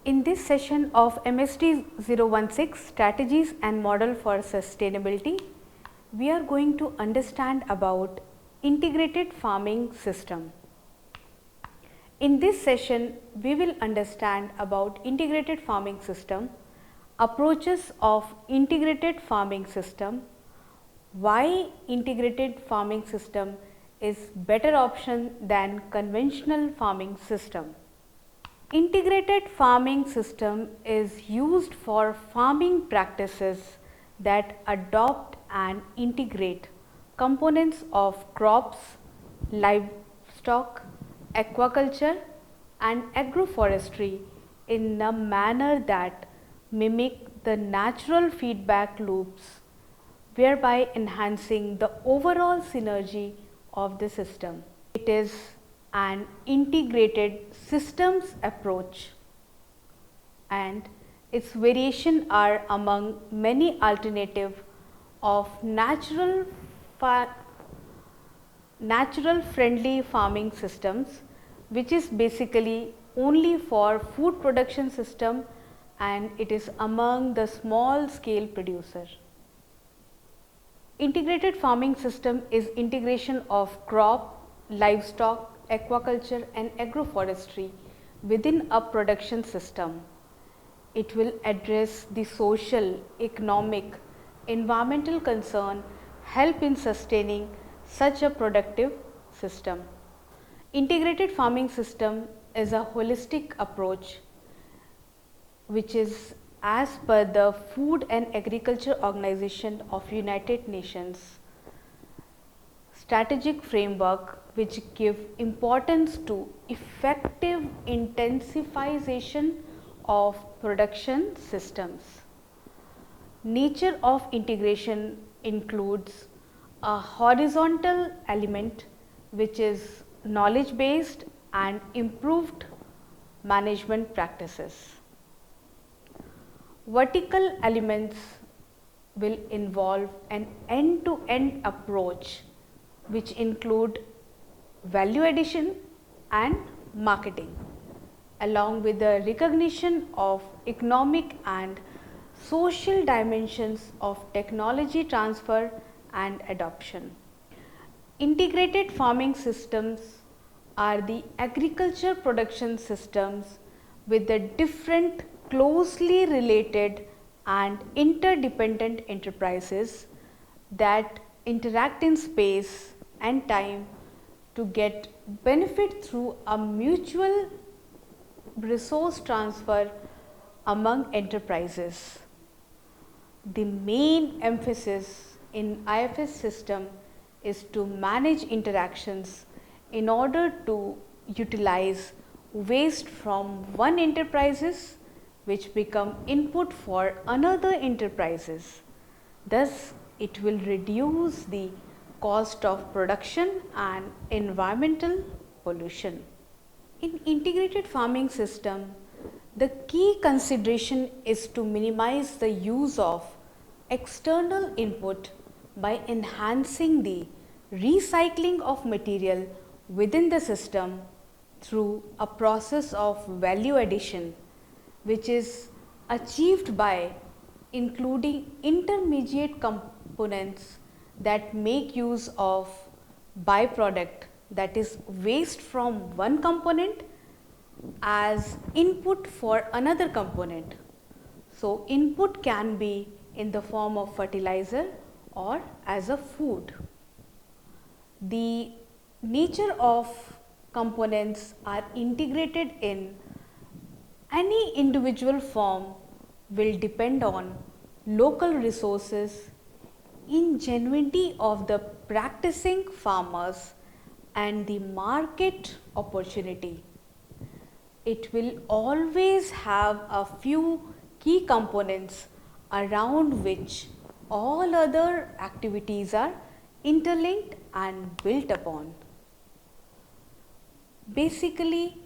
In this session of MST 016 Strategies and Model for Sustainability, we are going to understand about integrated farming system. In this session, we will understand about integrated farming system, approaches of integrated farming system, why integrated farming system is better option than conventional farming system. Integrated farming system is used for farming practices that adopt and integrate components of crops, livestock, aquaculture and agroforestry in a manner that mimic the natural feedback loops, whereby enhancing the overall synergy of the system. It is an integrated systems approach and its variation are among many alternative of natural friendly farming systems, which is basically only for food production system and it is among the small scale producer. Integrated farming system is integration of crop, livestock, aquaculture and agroforestry within a production system. It will address the social, economic, environmental concern, help in sustaining such a productive system. Integrated farming system is a holistic approach which is as per the Food and Agriculture Organization of United Nations strategic framework, which give importance to effective intensification of production systems. Nature of integration includes a horizontal element which is knowledge based and improved management practices. Vertical elements will involve an end-to-end approach which include value addition and marketing, along with the recognition of economic and social dimensions of technology transfer and adoption. Integrated farming systems are the agriculture production systems with the different closely related and interdependent enterprises that interact in space and time to get benefit through a mutual resource transfer among enterprises. The main emphasis in IFS system is to manage interactions in order to utilize waste from one enterprises which become input for another enterprises. Thus, it will reduce the cost of production and environmental pollution. In integrated farming system, the key consideration is to minimize the use of external input by enhancing the recycling of material within the system through a process of value addition, which is achieved by including intermediate components that make use of byproduct, that is waste from one component as input for another component. So, input can be in the form of fertilizer or as a food. The nature of components are integrated in any individual form will depend on local resources, ingenuity of the practicing farmers and the market opportunity. It will always have a few key components around which all other activities are interlinked and built upon. Basically,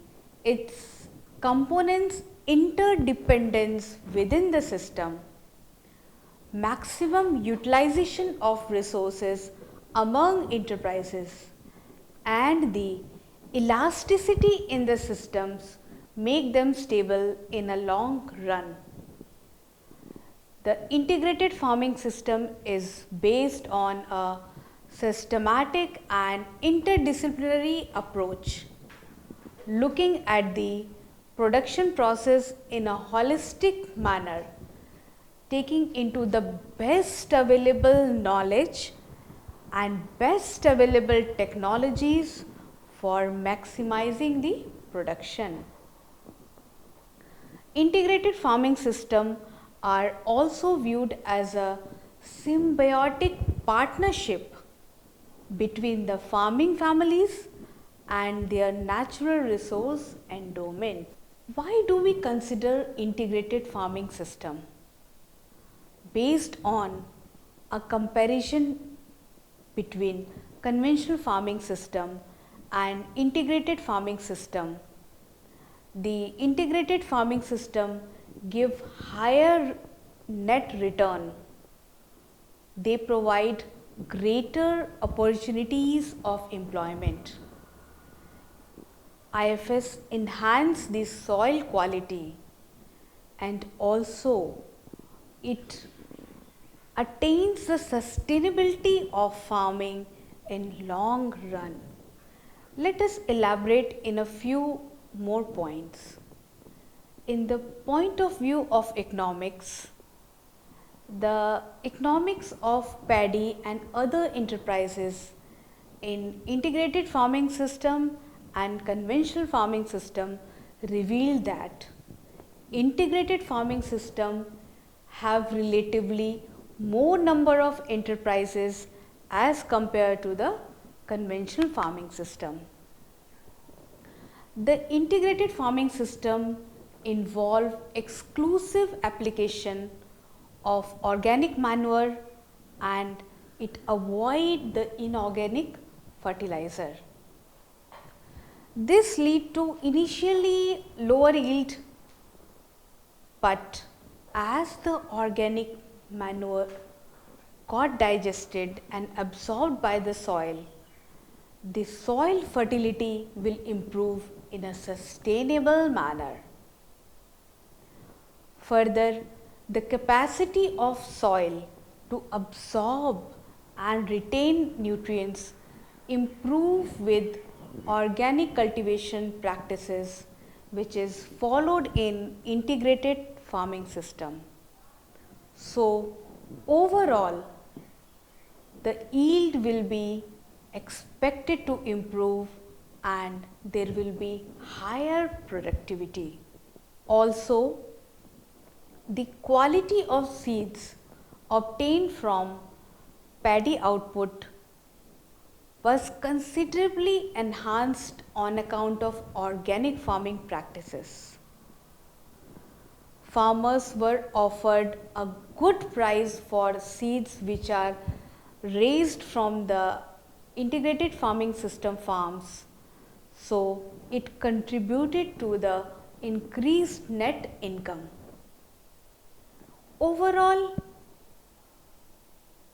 its components interdependence within the system, maximum utilization of resources among enterprises and the elasticity in the systems make them stable in a long run. The integrated farming system is based on a systematic and interdisciplinary approach, looking at the production process in a holistic manner, taking into the best available knowledge and best available technologies for maximizing the production. Integrated farming systems are also viewed as a symbiotic partnership between the farming families and their natural resource endowment. Why do we consider integrated farming system? Based on a comparison between conventional farming system and integrated farming system, the integrated farming system give higher net return. They provide greater opportunities of employment. IFS enhance the soil quality, and also it attains the sustainability of farming in long run. Let us elaborate in a few more points. In the point of view of economics, the economics of paddy and other enterprises in integrated farming system and conventional farming system reveal that integrated farming system have relatively more number of enterprises as compared to the conventional farming system. The integrated farming system involve exclusive application of organic manure and it avoid the inorganic fertilizer. This lead to initially lower yield, but as the organic manure got digested and absorbed by the soil fertility will improve in a sustainable manner. Further, the capacity of soil to absorb and retain nutrients improve with organic cultivation practices which is followed in integrated farming system. So, overall the yield will be expected to improve and there will be higher productivity. Also, the quality of seeds obtained from paddy output was considerably enhanced on account of organic farming practices. Farmers were offered a good price for seeds which are raised from the integrated farming system farms. So, it contributed to the increased net income. Overall,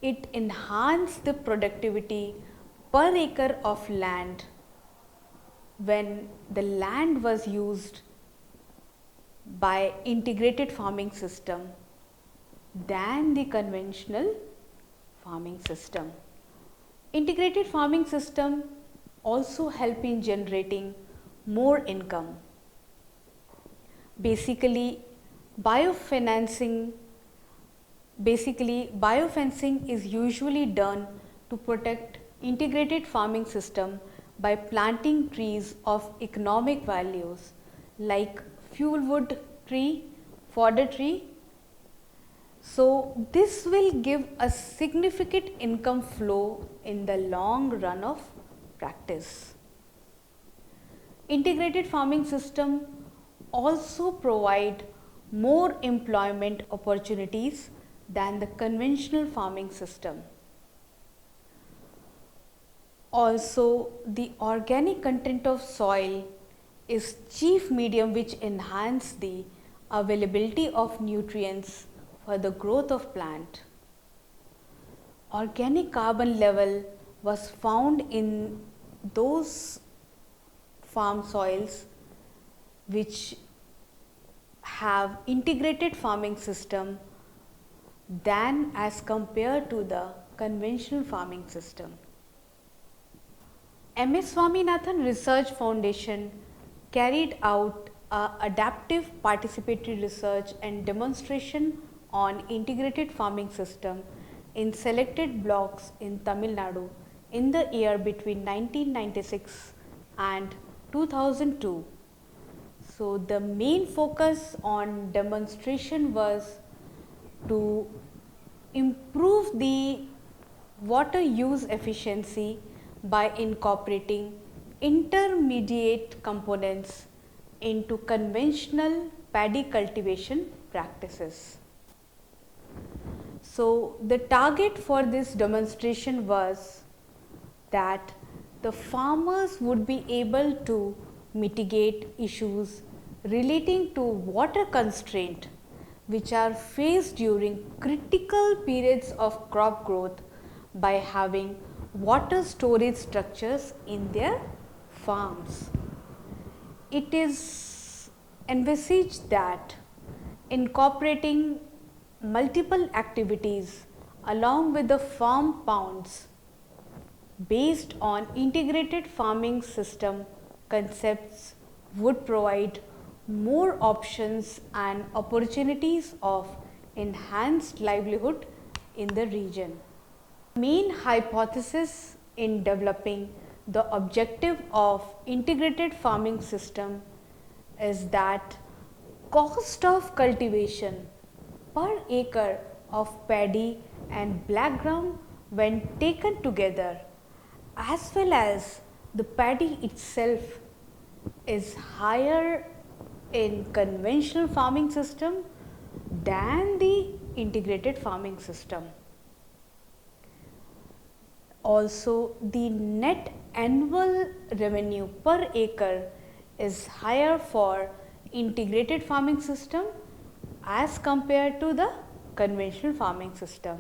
it enhanced the productivity per acre of land when the land was used by integrated farming system than the conventional farming system. Integrated farming system also help in generating more income. Basically, biofencing is usually done to protect integrated farming system by planting trees of economic values like fuel wood tree, fodder tree. So, this will give a significant income flow in the long run of practice. Integrated farming system also provide more employment opportunities than the conventional farming system. Also, the organic content of soil is chief medium which enhance the availability of nutrients for the growth of plant. Organic carbon level was found in those farm soils which have integrated farming system than as compared to the conventional farming system. MS Swaminathan Research Foundation carried out adaptive participatory research and demonstration on integrated farming system in selected blocks in Tamil Nadu in the year between 1996 and 2002. So, the main focus on demonstration was to improve the water use efficiency by incorporating intermediate components into conventional paddy cultivation practices. So, the target for this demonstration was that the farmers would be able to mitigate issues relating to water constraint which are faced during critical periods of crop growth by having water storage structures in their farms. It is envisaged that incorporating multiple activities along with the farm pounds based on integrated farming system concepts would provide more options and opportunities of enhanced livelihood in the region. Main hypothesis in developing the objective of integrated farming system is that cost of cultivation per acre of paddy and black gram when taken together as well as the paddy itself is higher in conventional farming system than the integrated farming system. Also, the net annual revenue per acre is higher for integrated farming system as compared to the conventional farming system.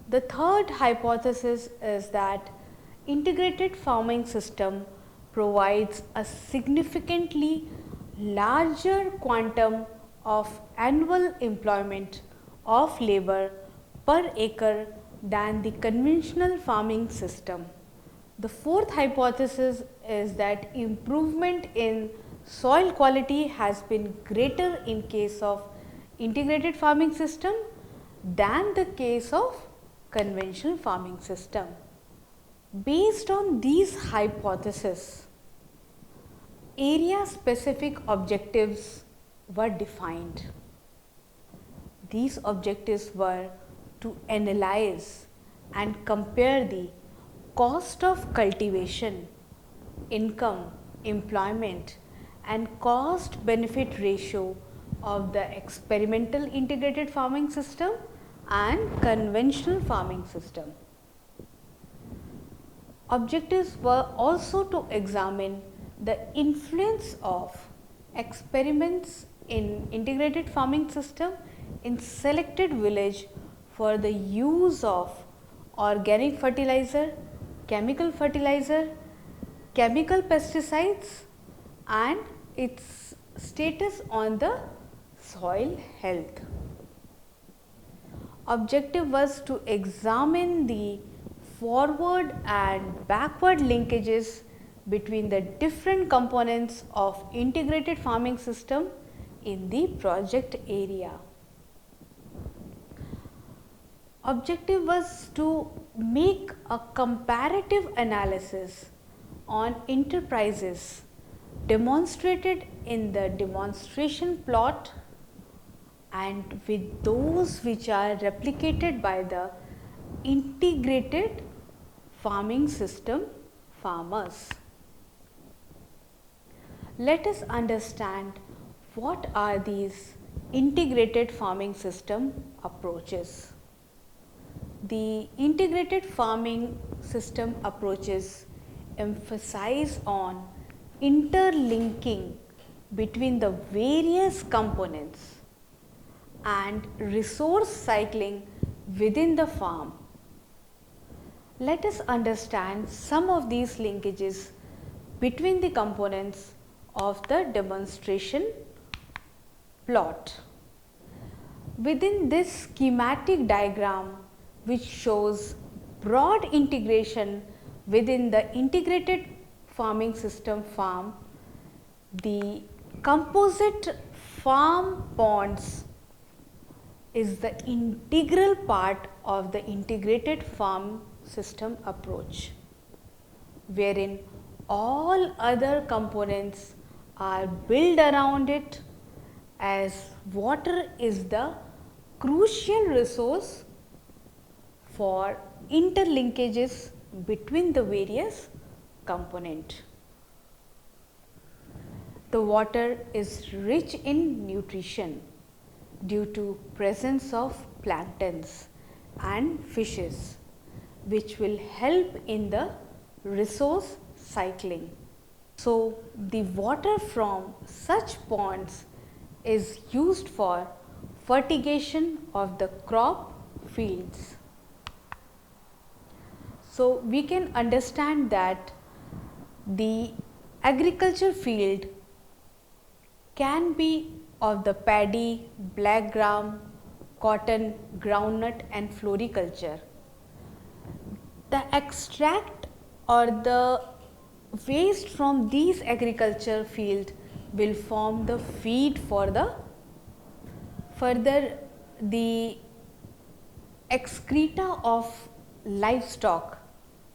The third hypothesis is that integrated farming system provides a significantly larger quantum of annual employment of labor per acre than the conventional farming system. The fourth hypothesis is that improvement in soil quality has been greater in case of integrated farming system than the case of conventional farming system. Based on these hypotheses, area specific objectives were defined. These objectives were to analyze and compare the cost of cultivation, income, employment and cost benefit ratio of the experimental integrated farming system and conventional farming system. Objectives were also to examine the influence of experiments in integrated farming system in selected village for the use of organic fertilizer, chemical pesticides and its status on the soil health. Objective was to examine the forward and backward linkages between the different components of integrated farming system in the project area. Objective was to make a comparative analysis on enterprises demonstrated in the demonstration plot and with those which are replicated by the integrated farming system farmers. Let us understand what are these integrated farming system approaches. The integrated farming system approaches emphasize on interlinking between the various components and resource cycling within the farm. Let us understand some of these linkages between the components of the demonstration plot. Within this schematic diagram, which shows broad integration within the integrated farming system farm, the composite farm ponds is the integral part of the integrated farm system approach, wherein all other components are built around it, as water is the crucial resource for interlinkages between the various components. The water is rich in nutrition due to presence of planktons and fishes, which will help in the resource cycling. So, the water from such ponds is used for fertigation of the crop fields. So, we can understand that the agriculture field can be of the paddy, black gram, cotton, groundnut and floriculture. The extract or the waste from these agriculture field will form the feed for the further the excreta of livestock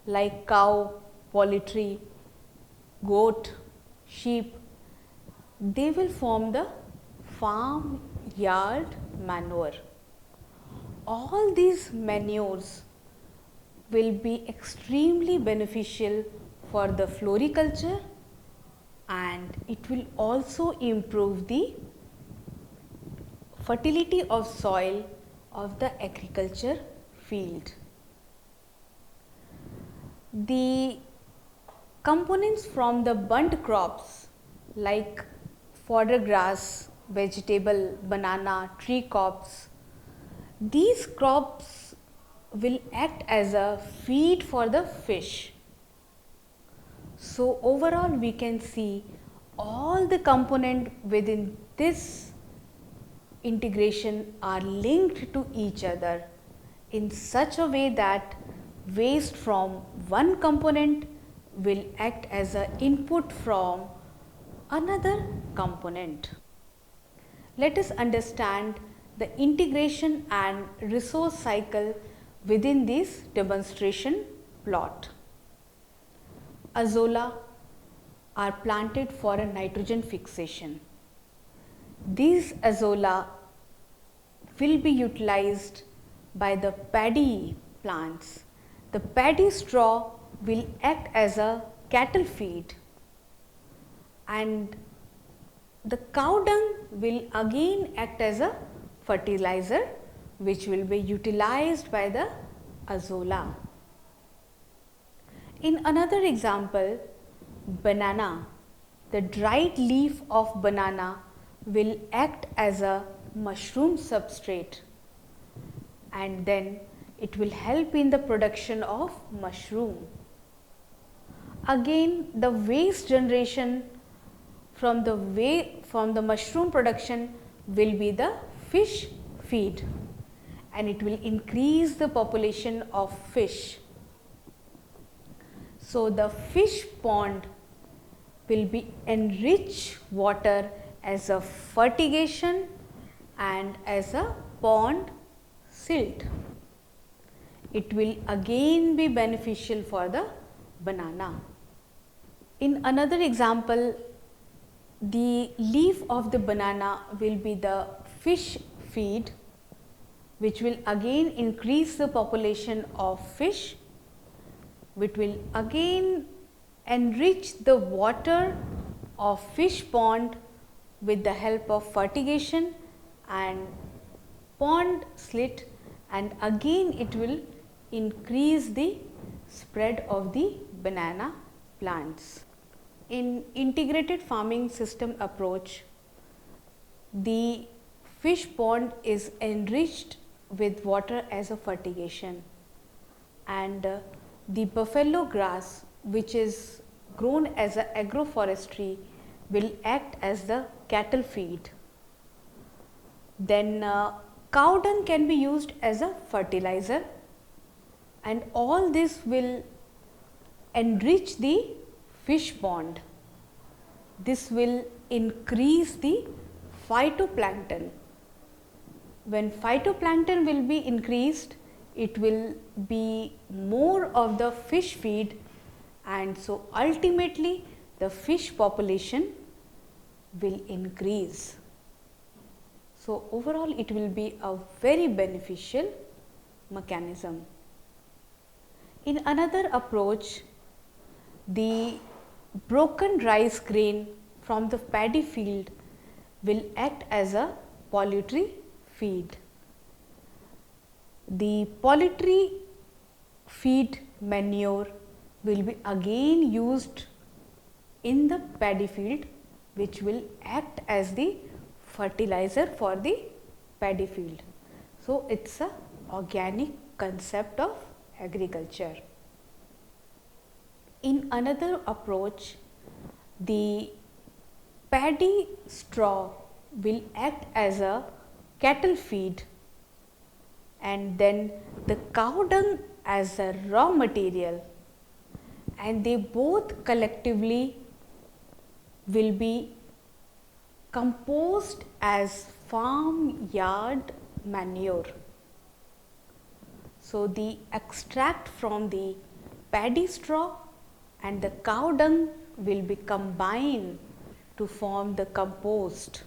like cow, poultry, goat, sheep. They will form the farm yard manure. All these manures will be extremely beneficial for the floriculture, and it will also improve the fertility of soil of the agriculture field. The components from the burnt crops like fodder grass, vegetable, banana, tree crops, these crops will act as a feed for the fish. So, overall we can see all the components within this integration are linked to each other in such a way that waste from one component will act as an input from another component. Let us understand the integration and resource cycle within this demonstration plot. Azolla are planted for a nitrogen fixation. These azolla will be utilized by the paddy plants. The paddy straw will act as a cattle feed, and the cow dung will again act as a fertilizer, which will be utilized by the azolla. In another example, banana, the dried leaf of banana will act as a mushroom substrate, and then it will help in the production of mushroom. Again, the waste generation from the mushroom production will be the fish feed, and it will increase the population of fish. So, the fish pond will be enrich water as a fertigation and as a pond silt. It will again be beneficial for the banana. In another example, the leaf of the banana will be the fish feed, which will again increase the population of fish, which will again enrich the water of fish pond with the help of fertigation and pond slit, and again it will increase the spread of the banana plants. In integrated farming system approach, the fish pond is enriched with water as a fertigation, and the buffalo grass, which is grown as an agroforestry, will act as the cattle feed. Then cow dung can be used as a fertilizer, and all this will enrich the fish pond. This will increase the phytoplankton. When phytoplankton will be increased, it will be more of the fish feed, and so ultimately the fish population will increase. So overall it will be a very beneficial mechanism. In another approach, the broken rice grain from the paddy field will act as a poultry feed. The poultry feed manure will be again used in the paddy field, which will act as the fertilizer for the paddy field. So it's a organic concept of agriculture. In another approach, the paddy straw will act as a cattle feed, and then the cow dung as a raw material, and they both collectively will be composed as farm yard manure. So the extract from the paddy straw and the cow dung will be combined to form the compost,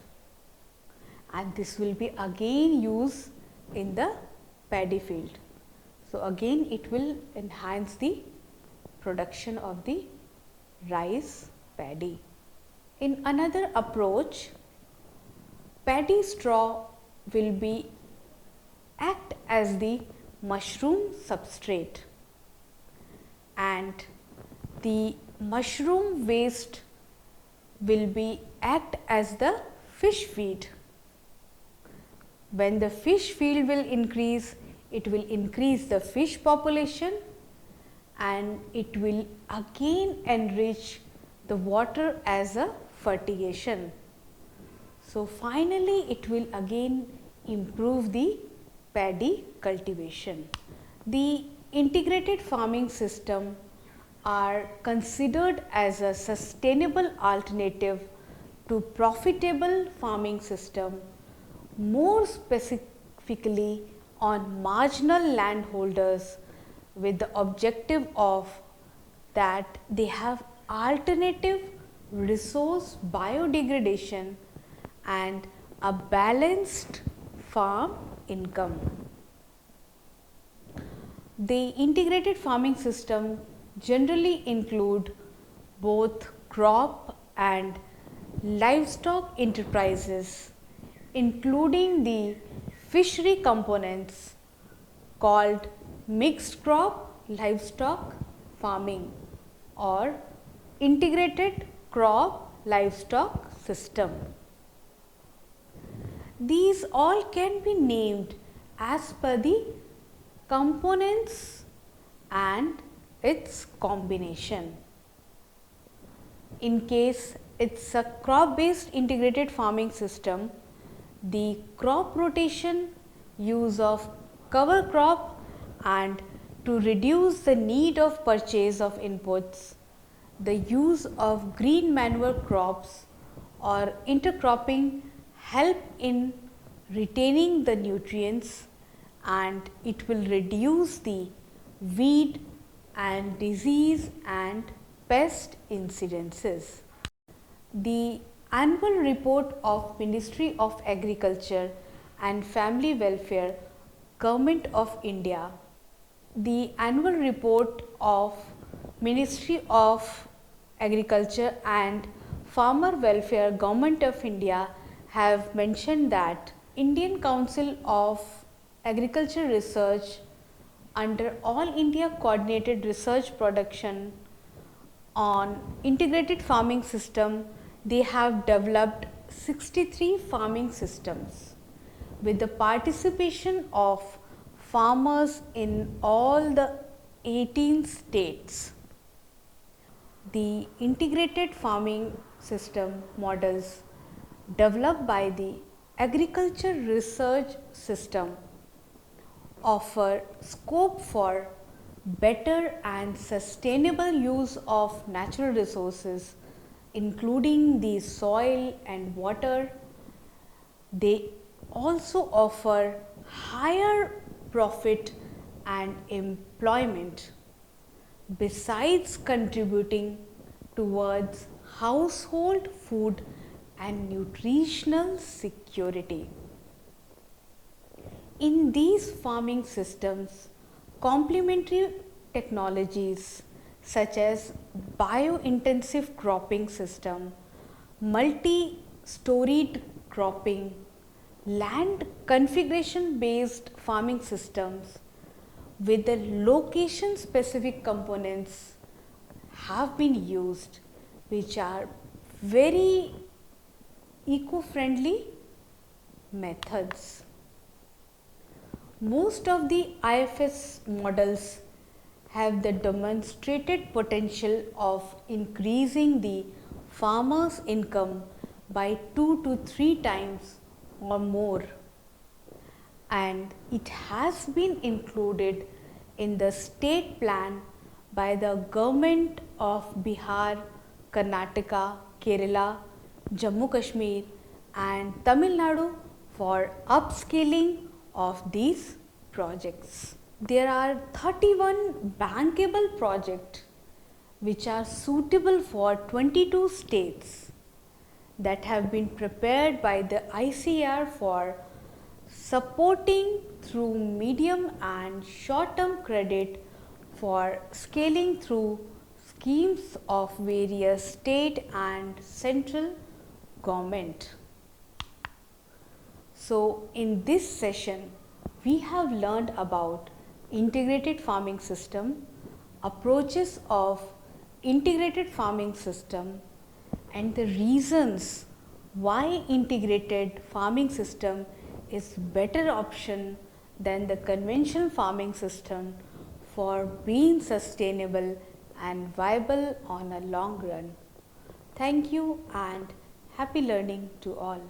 and this will be again used in the paddy field. So again it will enhance the production of the rice paddy. In another approach, paddy straw will be act as the mushroom substrate, and the mushroom waste will be act as the fish feed. When the fish feed will increase, it will increase the fish population, and it will again enrich the water as a fertigation. So finally it will again improve the paddy cultivation. The integrated farming system are considered as a sustainable alternative to profitable farming system, more specifically on marginal landholders, with the objective of that they have alternative resource biodegradation and a balanced farm income. The integrated farming system generally include both crop and livestock enterprises, including the fishery components called mixed crop livestock farming or integrated crop livestock system. These all can be named as per the components and its combination. In case it's a crop based integrated farming system, the crop rotation, use of cover crop, and to reduce the need of purchase of inputs, the use of green manure crops or intercropping help in retaining the nutrients, and it will reduce the weed and disease and pest incidences. The annual report of Ministry of Agriculture and Family Welfare, Government of India. The annual report of Ministry of Agriculture and Farmer Welfare, Government of India have mentioned that Indian Council of Agriculture Research under All India Coordinated Research Production on Integrated Farming System, they have developed 63 farming systems with the participation of farmers in all the 18 states. The integrated farming system models developed by the Agriculture Research System offer scope for better and sustainable use of natural resources, including the soil and water. They also offer higher profit and employment, besides contributing towards household food and nutritional security. In these farming systems, complementary technologies such as bio-intensive cropping system, multi-storied cropping, land configuration based farming systems with the location specific components have been used, which are very eco-friendly methods. Most of the IFS models have the demonstrated potential of increasing the farmer's income by 2 to 3 times or more, and it has been included in the state plan by the government of Bihar, Karnataka, Kerala, Jammu Kashmir and Tamil Nadu for upscaling of these projects. There are 31 bankable projects which are suitable for 22 states that have been prepared by the ICAR for supporting through medium and short term credit for scaling through schemes of various state and central government. So, in this session, we have learned about integrated farming system, approaches of integrated farming system and the reasons why integrated farming system is better option than the conventional farming system for being sustainable and viable on a long run. Thank you and happy learning to all.